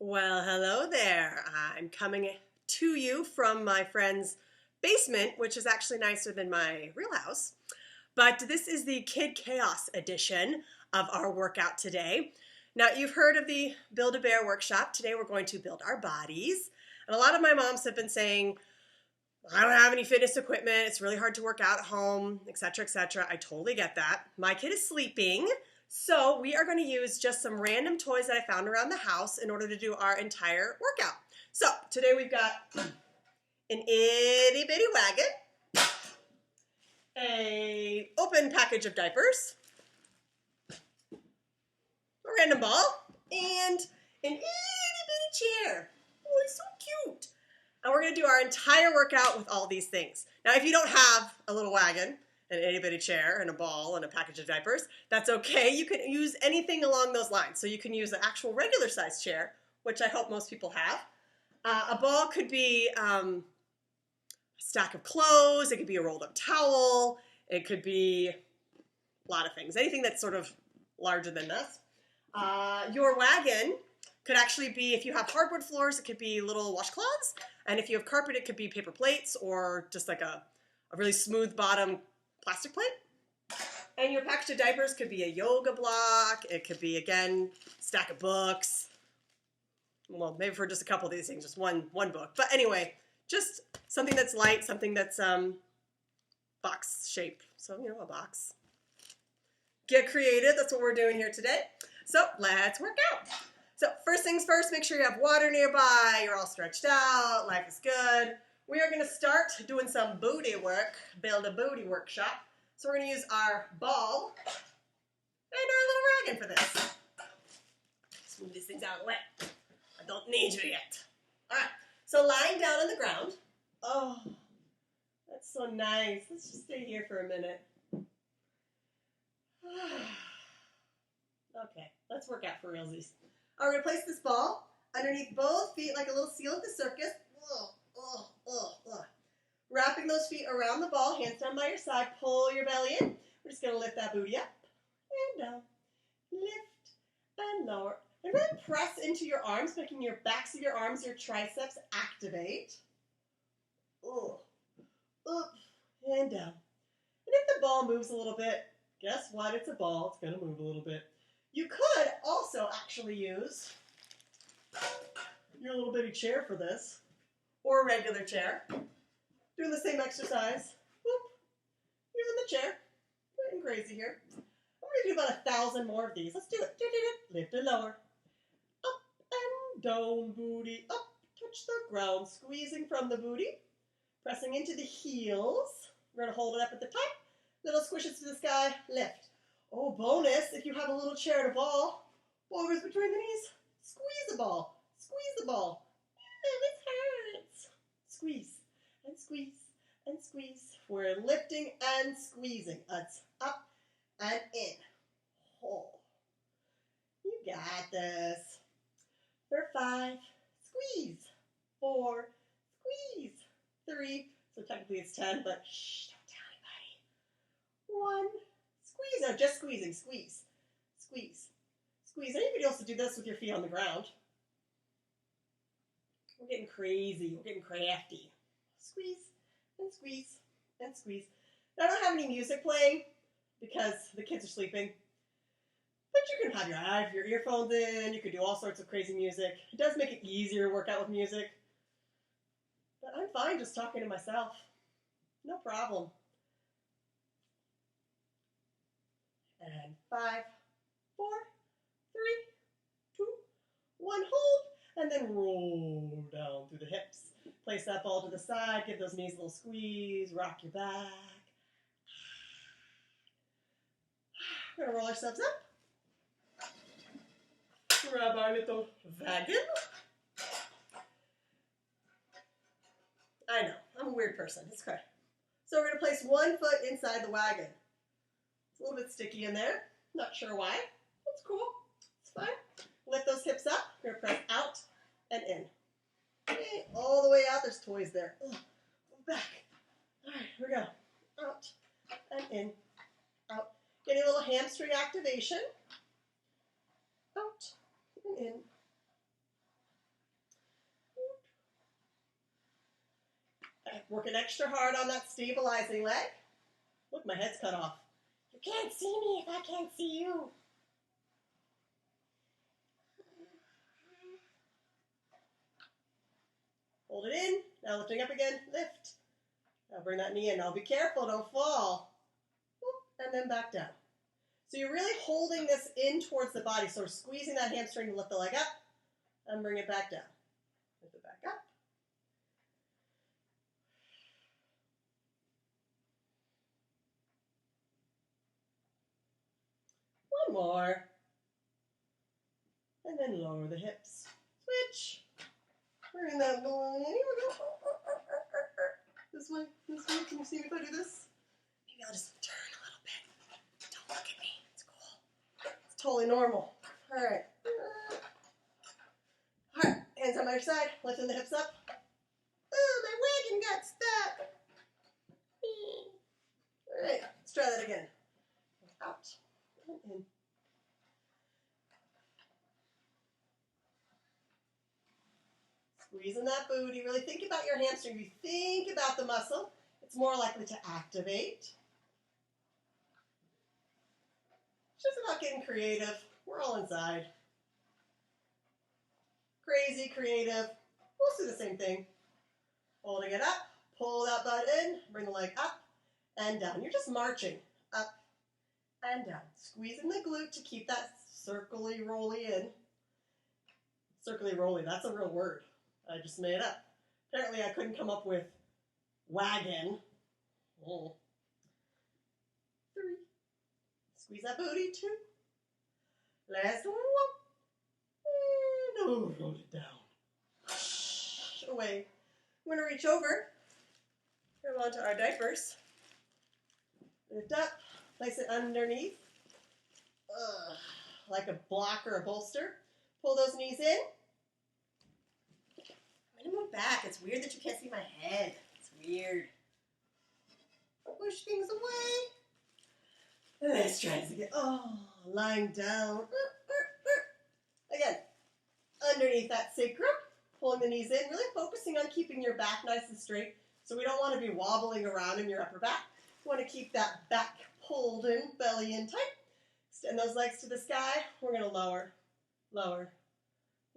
Well, hello there. I'm coming to you from my friend's basement, which is actually nicer than my real house. But this is the Kid Chaos edition of our workout today. Now, you've heard of the Build-A-Bear workshop. Today we're going to build our bodies. And a lot of my moms have been saying, I don't have any fitness equipment. It's really hard to work out at home, etc., etc. I totally get that. My kid is sleeping. So we are going to use just some random toys that I found around the house in order to do our entire workout. So today we've got an itty bitty wagon, a open package of diapers, a random ball, and an itty bitty chair. Oh, it's so cute. And we're going to do our entire workout with all these things. Now, if you don't have a little wagon, an itty bitty chair, and a ball, and a package of diapers, that's okay. You can use anything along those lines. So you can use an actual regular size chair, which I hope most people have. A ball could be a stack of clothes. It could be a rolled up towel. It could be a lot of things. Anything that's sort of larger than this. Your wagon could actually be, if you have hardwood floors, it could be little washcloths. And if you have carpet, it could be paper plates or just like a really smooth bottom plastic plate. And your package of diapers could be a yoga block. It could be, again, stack of books. Well, maybe for just a couple of these things, just one book. But anyway, just something that's light, something that's box shape. So, a box. Get creative. That's what we're doing here today. So let's work out. So first things first, make sure you have water nearby. You're all stretched out. Life is good. We are going to start doing some booty work, build a booty workshop. So we're going to use our ball and our little wagon for this. Let's move these things out of the way. I don't need you yet. All right, so lying down on the ground. Oh, that's so nice. Let's just stay here for a minute. Okay, let's work out for realsies. We're going to place this ball underneath both feet like a little seal at the circus. Wrapping those feet around the ball, hands down by your side, pull your belly in. We're just going to lift that booty up and down. Lift and lower. And really press into your arms, making your backs of your arms, your triceps activate. Up and down. And if the ball moves a little bit, guess what? It's a ball. It's going to move a little bit. You could also actually use your little bitty chair for this, or a regular chair. Doing the same exercise. Whoop. Using the chair. Getting crazy here. I'm going to do about 1,000 more of these. Let's do it. Lift and lower. Up and down, booty. Up. Touch the ground. Squeezing from the booty. Pressing into the heels. We're going to hold it up at the top. Little squishes to the sky. Lift. Oh, bonus, if you have a little chair and a ball, ball goes between the knees. Squeeze the ball. Squeeze the ball. This hurts. Squeeze and squeeze and squeeze. We're lifting and squeezing. It's up and in. Oh, you got this. For 5, squeeze. 4, squeeze. 3, so technically it's 10, but shh, don't tell anybody. 1, squeeze. No, just squeezing. Squeeze. Squeeze. Squeeze. And you could also do this with your feet on the ground. We're getting crazy. We're getting crafty. Squeeze and squeeze and squeeze. Now, I don't have any music playing because the kids are sleeping. But you can have your earphones in. You could do all sorts of crazy music. It does make it easier to work out with music. But I'm fine just talking to myself. No problem. And 5, 4, 3, 2, 1, hold, and then roll down through the hips. Place that ball to the side, give those knees a little squeeze, rock your back. We're going to roll ourselves up. Grab our little wagon. I know, I'm a weird person, it's okay. So we're going to place one foot inside the wagon. It's a little bit sticky in there. Not sure why. That's cool. It's fine. Lift those hips up. We're going to press out and in. Okay, all the way out. There's toys there. Go back. All right, here we go. Out and in. Out. Getting a little hamstring activation. Out and in. working extra hard on that stabilizing leg. Look, my head's cut off. You can't see me if I can't see you. Hold it in. Now lifting up again. Lift. Now bring that knee in. Now be careful, don't fall. And then back down. So you're really holding this in towards the body. So we're squeezing that hamstring to lift the leg up and bring it back down. Lift it back up. One more. And then lower the hips. Switch. Bring that balloon in. Here we go. This way. This way. Can you see me if I do this? Maybe I'll just turn a little bit. Don't look at me. It's cool. It's totally normal. All right. All right. Hands on either side. Lifting the hips up. Oh, my wagon got stuck. All right. Let's try that again. Out. And in. Squeezing that booty. Really think about your hamstring. If you think about the muscle, it's more likely to activate. It's just about getting creative. We're all inside. Crazy, creative. We'll do the same thing. Holding it up. Pull that butt in. Bring the leg up and down. You're just marching up and down. Squeezing the glute to keep that circly rolly in. Circly rolly. That's a real word. I just made it up. Apparently I couldn't come up with wagon. 3. Squeeze that booty. 2. Last one. And roll it down. Away. We're going to reach over. Grab onto our diapers. Lift up. Place it underneath. Like a block or a bolster. Pull those knees in. I'm going to move back. It's weird that you can't see my head. It's weird. Push things away. Let's try this again. Lying down. Again, underneath that sacrum. Pulling the knees in. Really focusing on keeping your back nice and straight. So we don't want to be wobbling around in your upper back. We want to keep that back pulled in, belly in tight. Extend those legs to the sky. We're going to lower, lower,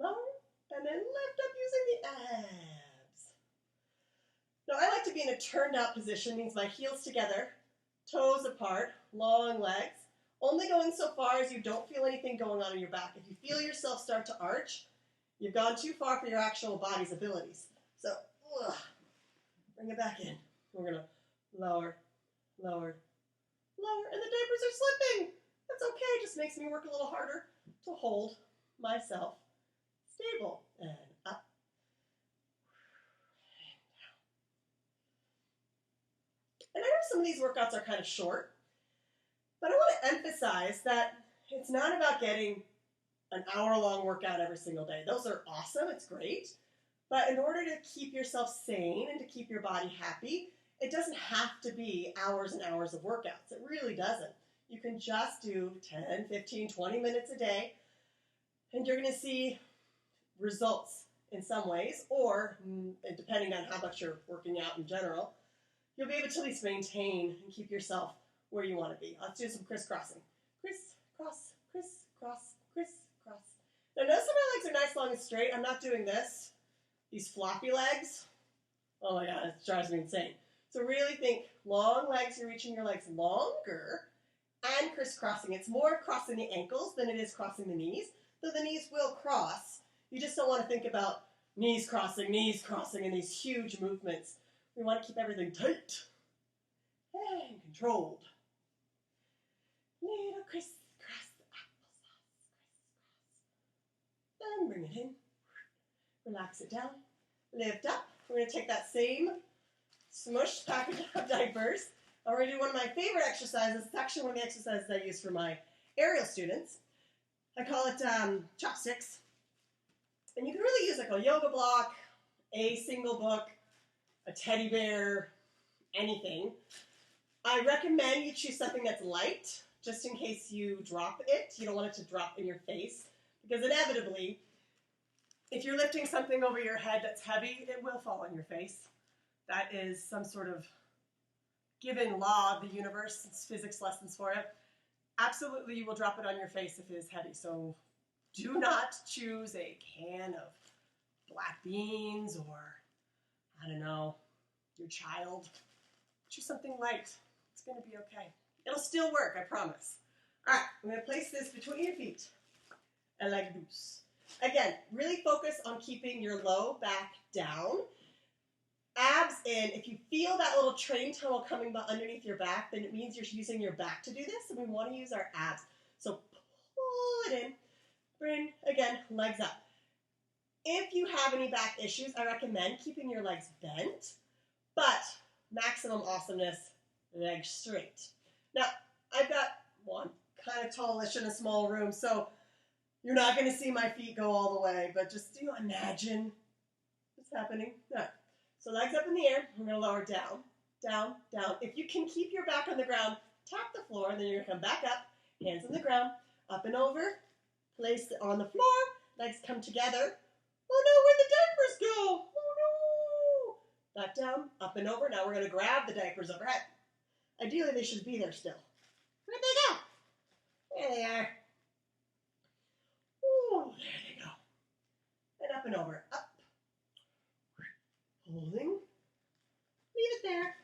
lower. And then lift up using the abs. Now I like to be in a turned out position, means my heels together, toes apart, long legs, only going so far as you don't feel anything going on in your back. If you feel yourself start to arch, you've gone too far for your actual body's abilities. So, bring it back in. We're going to lower, lower, lower, and the diapers are slipping. That's okay, it just makes me work a little harder to hold myself stable and up and down. And I know some of these workouts are kind of short, but I want to emphasize that it's not about getting an hour-long workout every single day. Those are awesome, it's great, but in order to keep yourself sane and to keep your body happy, it doesn't have to be hours and hours of workouts. It really doesn't. You can just do 10, 15, 20 minutes a day, and you're going to see results in some ways, or depending on how much you're working out in general, you'll be able to at least maintain and keep yourself where you want to be. Let's do some crisscrossing. Criss, cross, criss, cross, criss, cross. Now notice that my legs are nice, long, and straight. I'm not doing this. These floppy legs. Oh my God, it drives me insane. So really think long legs, you're reaching your legs longer, and crisscrossing. It's more of crossing the ankles than it is crossing the knees, though the knees will cross. You just don't want to think about knees crossing, and these huge movements. We want to keep everything tight and controlled. Little crisscross, applesauce, crisscross. And bring it in. Relax it down. Lift up. We're going to take that same smush package of diapers. And we're going to do one of my favorite exercises. It's actually one of the exercises I use for my aerial students. I call it chopsticks. And you can really use like a yoga block, a single book, a teddy bear, anything. I recommend you choose something that's light, just in case you drop it. You don't want it to drop in your face, because inevitably, if you're lifting something over your head that's heavy, it will fall on your face. that is some sort of given law of the universe. It's physics lessons for it. Absolutely, you will drop it on your face if it is heavy. So do not choose a can of black beans or, I don't know, your child. Choose something light. It's going to be okay. It'll still work, I promise. All right, I'm going to place this between your feet. And leg loose. Again, really focus on keeping your low back down. Abs in. If you feel that little train tunnel coming underneath your back, then it means you're using your back to do this, and we want to use our abs. So pull it in. Bring, again, legs up. If you have any back issues, I recommend keeping your legs bent, but maximum awesomeness, legs straight. Now, I've got one kind of tallish in a small room, so you're not going to see my feet go all the way, but just imagine what's happening. All right. So legs up in the air. We're going to lower down, down, down. If you can keep your back on the ground, tap the floor, and then you're going to come back up, hands on the ground, up and over, place it on the floor, legs come together. Oh no, where'd the diapers go? Oh no! Back down, up and over. Now we're going to grab the diapers overhead. Ideally, they should be there still. Where'd they go? There they are. Oh, there they go. And up and over. Up. Holding. Leave it there.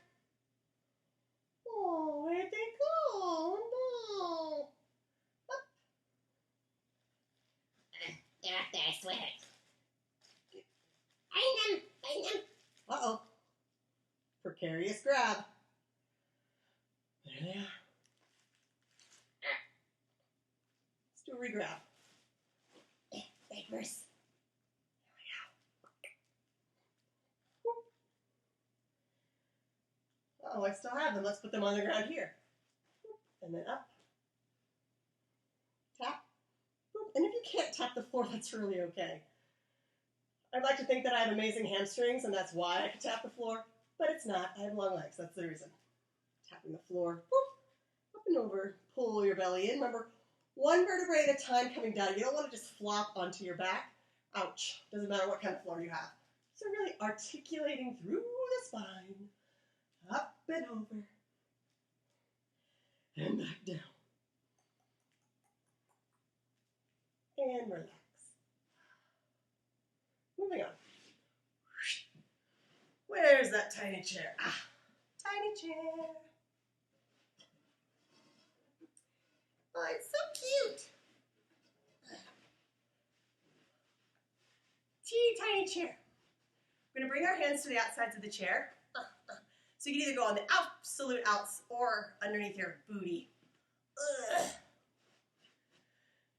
Oh, where'd they go? No. Up. They're up there, I swear. Find them! Find them! Uh-oh. Precarious grab. There they are. Let's do a re-grab. Diapers. Oh, I still have them. Let's put them on the ground here. And then up. Tap. And if you can't tap the floor, that's really okay. I'd like to think that I have amazing hamstrings, and that's why I can tap the floor, but it's not. I have long legs. That's the reason. Tapping the floor. Up and over. Pull your belly in. Remember, one vertebrae at a time coming down. You don't want to just flop onto your back. Ouch. Doesn't matter what kind of floor you have. So really articulating through the spine. Up and over. And back down. And relax. Moving on. Where's that tiny chair? Ah, tiny chair. Oh, it's so cute. Teeny tiny chair. We're going to bring our hands to the outsides of the chair. So you can either go on the absolute outs or underneath your booty. Ugh.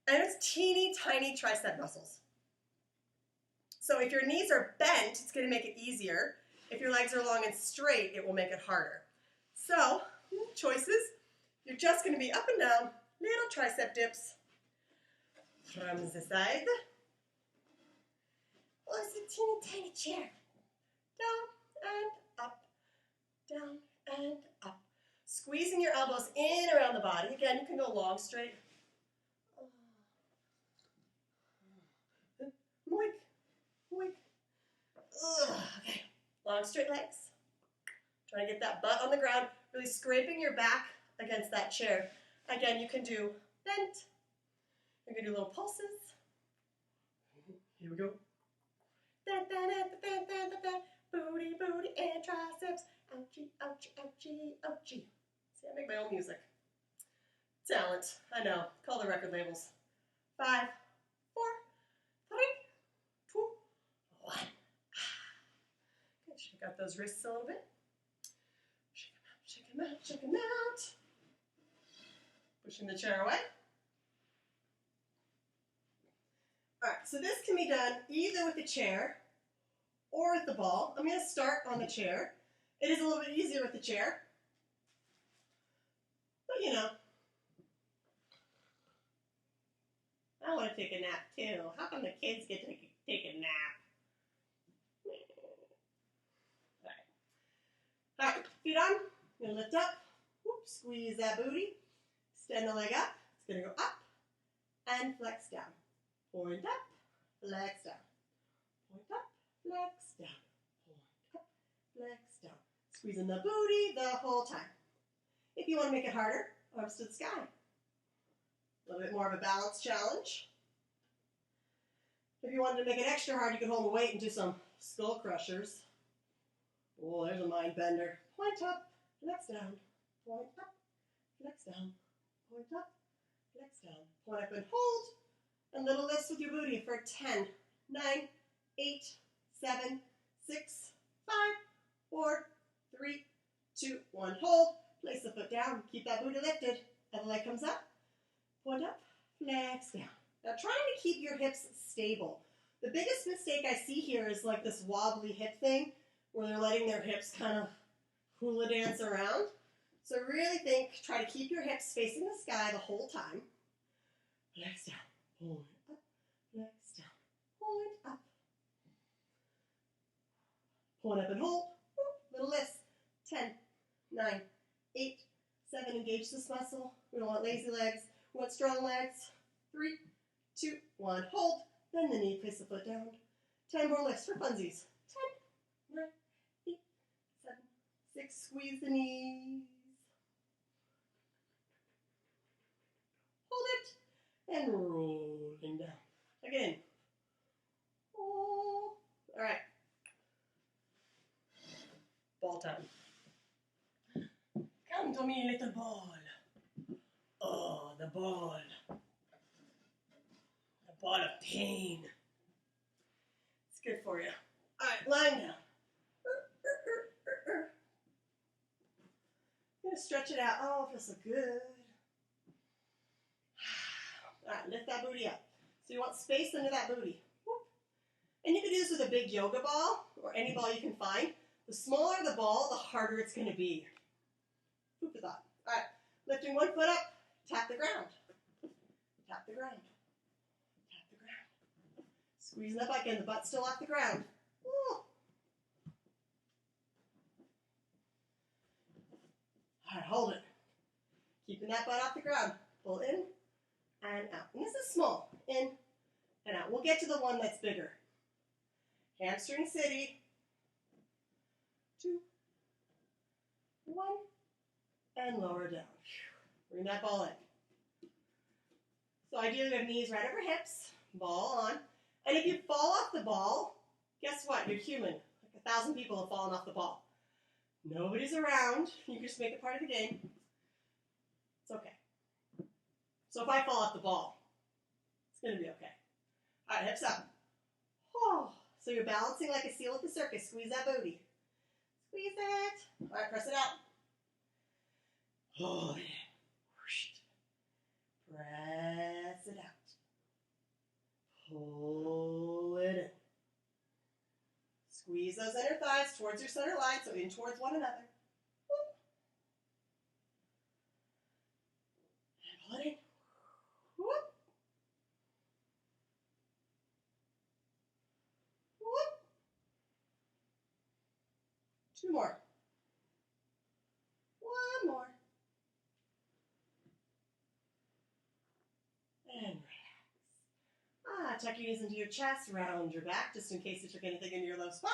And it's teeny tiny tricep muscles. So if your knees are bent, it's going to make it easier. If your legs are long and straight, it will make it harder. So, choices. You're just going to be up and down, little tricep dips from the side. Oh, it's a teeny tiny chair. Down and up, down and up. Squeezing your elbows in around the body. Again, you can go long, straight. Moink, moink. Okay, long, straight legs. Try to get that butt on the ground, really scraping your back against that chair. Again, you can do bent. You're going to do little pulses. Here we go. Booty, booty, and triceps. Ouchie, ouchie, ouchie, ouchie. See, I make my own music. Talent. I know. Call the record labels. 5, 4, 3, 2, 1. Okay, shake out those wrists a little bit. Shake them out, shake them out, shake them out. Pushing the chair away. All right, so this can be done either with the chair or with the ball. I'm going to start on the chair. It is a little bit easier with the chair. But you know, I want to take a nap too. How come the kids get to take a nap? All right, feet on. I'm going to lift up. Whoop, squeeze that booty. Extend the leg up. It's going to go up and flex down. Point up, flex down. Point up, flex down. Point up, flex down. Squeezing the booty the whole time. If you want to make it harder, arms to the sky. A little bit more of a balance challenge. If you wanted to make it extra hard, you could hold the weight and do some skull crushers. Oh, there's a mind bender. Point up, flex down. Point up, flex down. Point up, flex down. Point up and hold. And little lifts with your booty for 10, 9, 8, 7, 6, 5, 4, 3, 2, 1. Hold. Place the foot down. Keep that booty lifted. And the leg comes up. Point up, flex down. Now trying to keep your hips stable. The biggest mistake I see here is like this wobbly hip thing where they're letting their hips kind of hula dance around. So really try to keep your hips facing the sky the whole time. Flex down, point up, flex down, point up. Point up and hold. Little lifts. 10, 9, 8, 7. Engage this muscle. We don't want lazy legs. We want strong legs. 3, 2, 1. Hold. Bend the knee. Place the foot down. 10 more lifts for funsies. 10, 9, 8, 7, 6. Squeeze the knees. Hold it. And rolling down. Again. Oh. All right. Ball time. Come to me, little ball. Oh, the ball. The ball of pain. It's good for you. All right, lying down. I'm going to stretch it out. Oh, it feels so good. All right, lift that booty up. So you want space under that booty. And you can do this with a big yoga ball or any ball you can find. The smaller the ball, the harder it's going to be. Food for thought. All right, lifting one foot up, tap the ground. Tap the ground. Tap the ground. Squeezing up again, the butt's still off the ground. Ooh. All right, hold it. Keeping that butt off the ground. Pull in and out. And this is small. In and out. We'll get to the one that's bigger. Hamstring city. 2, 1, and lower down. Bring that ball in. So ideally we have knees right over hips, ball on. And if you fall off the ball, guess what? You're human. Like 1,000 people have fallen off the ball. Nobody's around. You can just make it part of the game. It's okay. So if I fall off the ball, it's going to be okay. All right, hips up. Oh, so you're balancing like a seal at the circus. Squeeze that booty. Squeeze it. All right, press it out. Hold it. Press it out. Pull it in. Squeeze those inner thighs towards your center line, so in towards one another. Whoop. And pull it in. Whoop. Whoop. 2 more. 1 more. And relax. Tuck your knees into your chest, round your back, just in case you took anything into your low spine.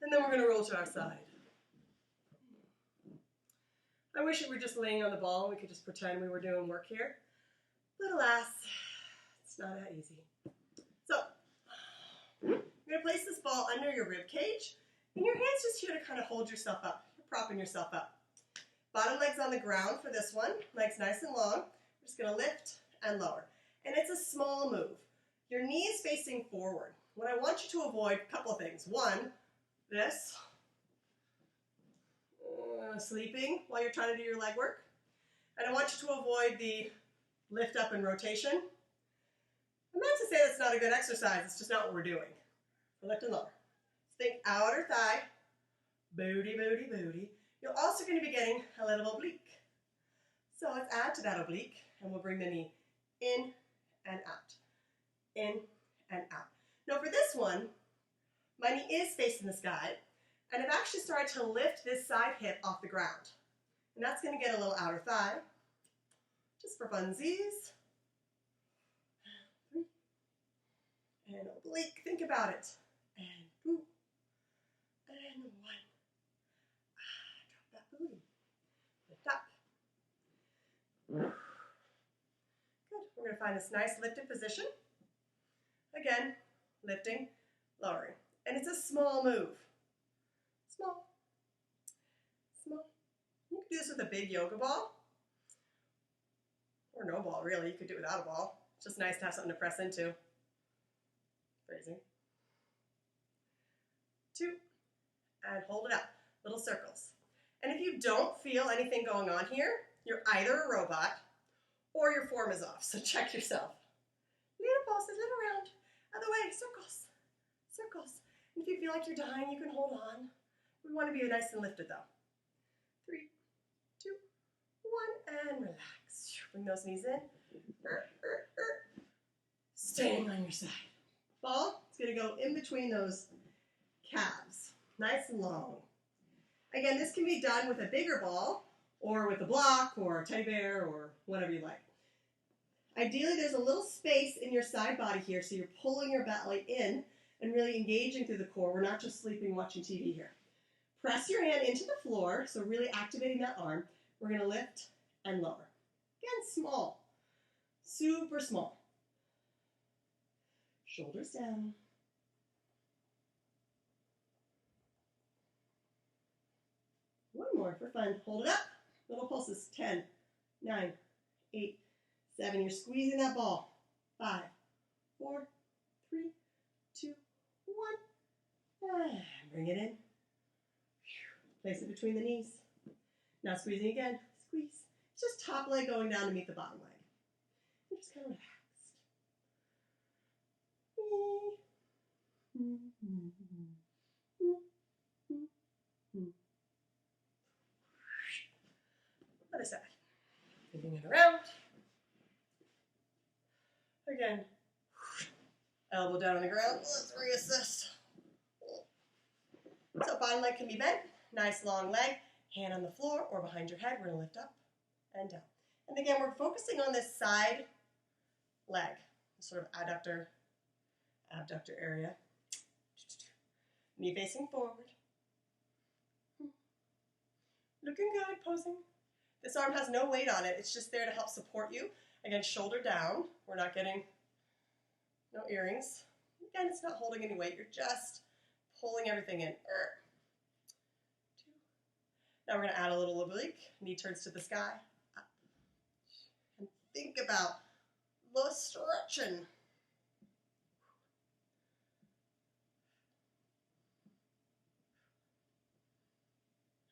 And then we're going to roll to our side. I wish it were just laying on the ball and we could just pretend we were doing work here. But alas, it's not that easy. So, you're going to place this ball under your rib cage, and your hand's just here to kind of hold yourself up. You're propping yourself up. Bottom leg's on the ground for this one. Legs nice and long. We're just going to lift and lower. And it's a small move. Your knee is facing forward. What I want you to avoid, a couple of things. One, this. Sleeping while you're trying to do your leg work. And I want you to avoid the lift up and rotation. I'm not to say that's not a good exercise. It's just not what we're doing. Lift and lower. Think outer thigh. Booty, booty, booty. You're also going to be getting a little oblique. So let's add to that oblique, and we'll bring the knee in and out. In and out. Now for this one, my knee is facing the sky, and I've actually started to lift this side hip off the ground. And that's going to get a little outer thigh, just for funsies. And oblique, think about it. And boop. And one. Drop that booty. Lift up. Good. We're going to find this nice lifted position. Again, lifting, lowering. And it's a small move. Small. Small. You could do this with a big yoga ball. Or no ball, really. You could do it without a ball. It's just nice to have something to press into. Phrasing. 2. And hold it up. Little circles. And if you don't feel anything going on here, you're either a robot or your form is off. So check yourself. Little pulses, little round. Other way, circles. Circles. And if you feel like you're dying, you can hold on. We want to be nice and lifted though. 3, 2, 1, and relax. Bring those knees in. Staying on your side. Ball, it's going to go in between those calves. Nice and long. Again, this can be done with a bigger ball or with a block or a teddy bear or whatever you like. Ideally, there's a little space in your side body here, so you're pulling your belly in and really engaging through the core. We're not just sleeping watching TV here. Press your hand into the floor, so really activating that arm. We're going to lift and lower. Again, small. Super small. Shoulders down. One more for fun. Hold it up. Little pulses. 10, 9, 8, 7. You're squeezing that ball. 5, 4, 3, 2, 1. And bring it in. Place it between the knees. Now squeezing again. Squeeze. It's just top leg going down to meet the bottom leg. And just kind of relaxed. Other side. Moving it around. Again. Elbow down on the ground. Let's reassist. So bottom leg can be bent. Nice long leg. Hand on the floor or behind your head. We're going to lift up and down. And again, we're focusing on this side leg. Sort of abductor area. Knee facing forward. Looking good, posing. This arm has no weight on it. It's just there to help support you. Again, shoulder down. We're not getting no earrings. Again, it's not holding any weight. You're just pulling everything in. 2. Now we're going to add a little oblique. Knee turns to the sky. Up. And think about the stretching.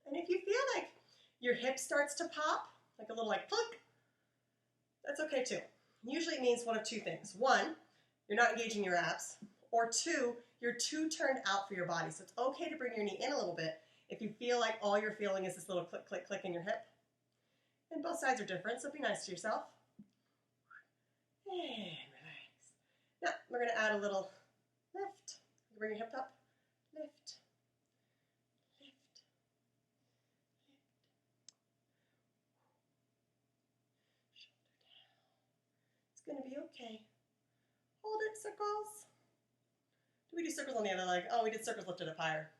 And if you feel like your hip starts to pop, like a little like plunk, that's okay too. Usually it means one of 2 things. 1, you're not engaging your abs, or 2, you're too turned out for your body. So it's okay to bring your knee in a little bit if you feel like all you're feeling is this little click, click, click in your hip. And both sides are different, so be nice to yourself. And relax. Now we're going to add a little lift. Bring your hip up. Lift. Going to be okay. Hold it, circles. Do we do circles on the other leg? Oh, we did circles lifted up higher.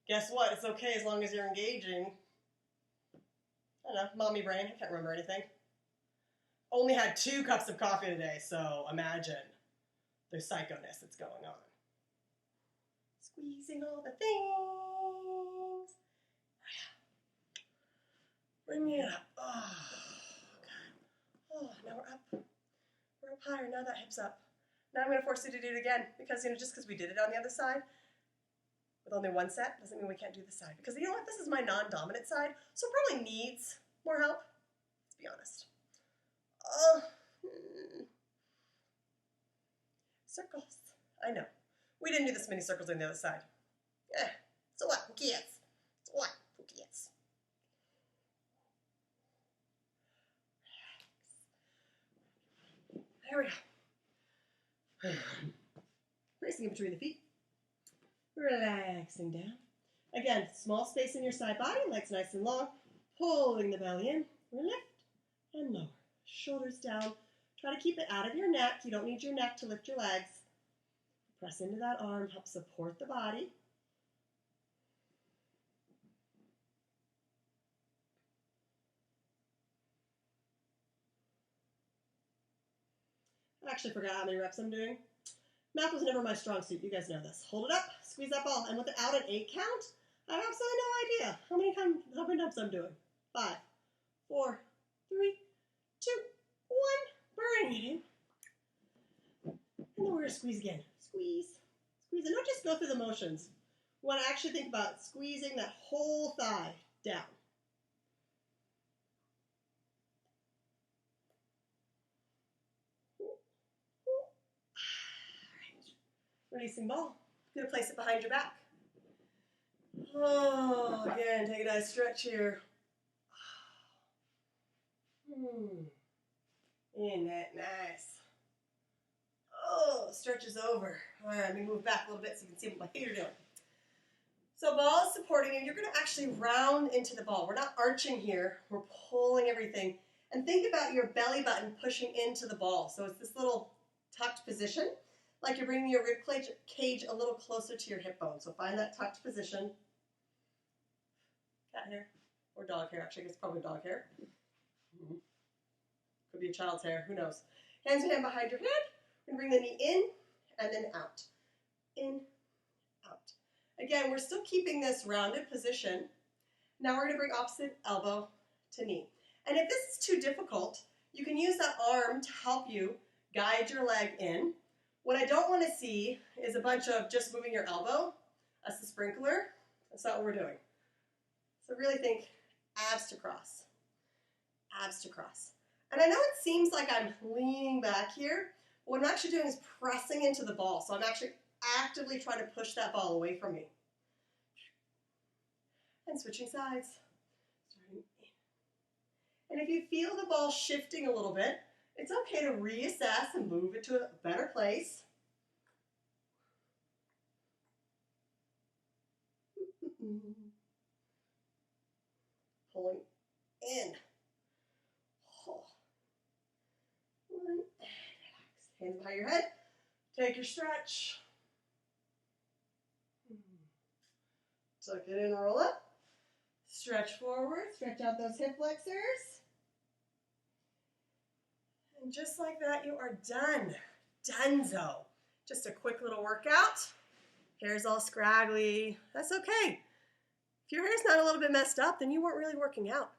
Guess what? It's okay as long as you're engaging. I don't know, mommy brain. I can't remember anything. Only had 2 cups of coffee today, so imagine the psychoness that's going on. Squeezing all the things. Bring it up. Oh, God. Oh, now we're up. We're up higher. Now that hip's up. Now I'm going to force you to do it again because, just because we did it on the other side with only 1 set doesn't mean we can't do this side. Because you know what? This is my non-dominant side, so it probably needs more help. Let's be honest. Circles. I know. We didn't do this many circles on the other side. So what? Who cares? So what? Who cares? There we go. Placing in between the feet. Relaxing down. Again, small space in your side body, legs nice and long. Pulling the belly in. Lift and lower. Shoulders down. Try to keep it out of your neck. You don't need your neck to lift your legs. Press into that arm, help support the body. I actually forgot how many reps I'm doing. Math was never my strong suit. You guys know this. Hold it up, squeeze that ball, and without an 8 count, I have absolutely no idea how many times I'm doing. 5, 4, 3, 2, 1. Bring it in. And then we're going to squeeze again. Squeeze, squeeze, and not just go through the motions. We want to actually think about squeezing that whole thigh down. Releasing ball. You're going to place it behind your back. Oh, again, take a nice stretch here. Isn't that nice? Oh, stretch is over. All right, let me move back a little bit so you can see what my feet are doing. So ball is supporting you. You're going to actually round into the ball. We're not arching here. We're pulling everything. And think about your belly button pushing into the ball. So it's this little tucked position, like you're bringing your rib cage a little closer to your hip bone. So find that tucked position. Cat hair or dog hair. Actually, I guess probably dog hair. Could be a child's hair. Who knows? Hands behind your head. We're going to bring the knee in and then out. In, out. Again, we're still keeping this rounded position. Now we're going to bring opposite elbow to knee. And if this is too difficult, you can use that arm to help you guide your leg in. What I don't want to see is a bunch of just moving your elbow. That's the sprinkler. That's not what we're doing. So really think abs to cross. Abs to cross. And I know it seems like I'm leaning back here. What I'm actually doing is pressing into the ball. So I'm actually actively trying to push that ball away from me. And switching sides. And if you feel the ball shifting a little bit, it's okay to reassess and move it to a better place. Pulling in. Oh. And relax. Hands behind your head. Take your stretch. Tuck it in, roll up. Stretch forward. Stretch out those hip flexors. And just like that, you are done. Donezo. Just a quick little workout. Hair's all scraggly. That's okay. If your hair's not a little bit messed up, then you weren't really working out.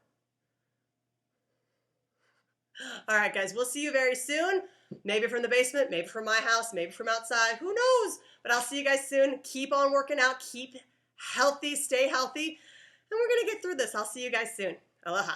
All right, guys, we'll see you very soon. Maybe from the basement, maybe from my house, maybe from outside. Who knows? But I'll see you guys soon. Keep on working out. Keep healthy. Stay healthy. And we're going to get through this. I'll see you guys soon. Aloha.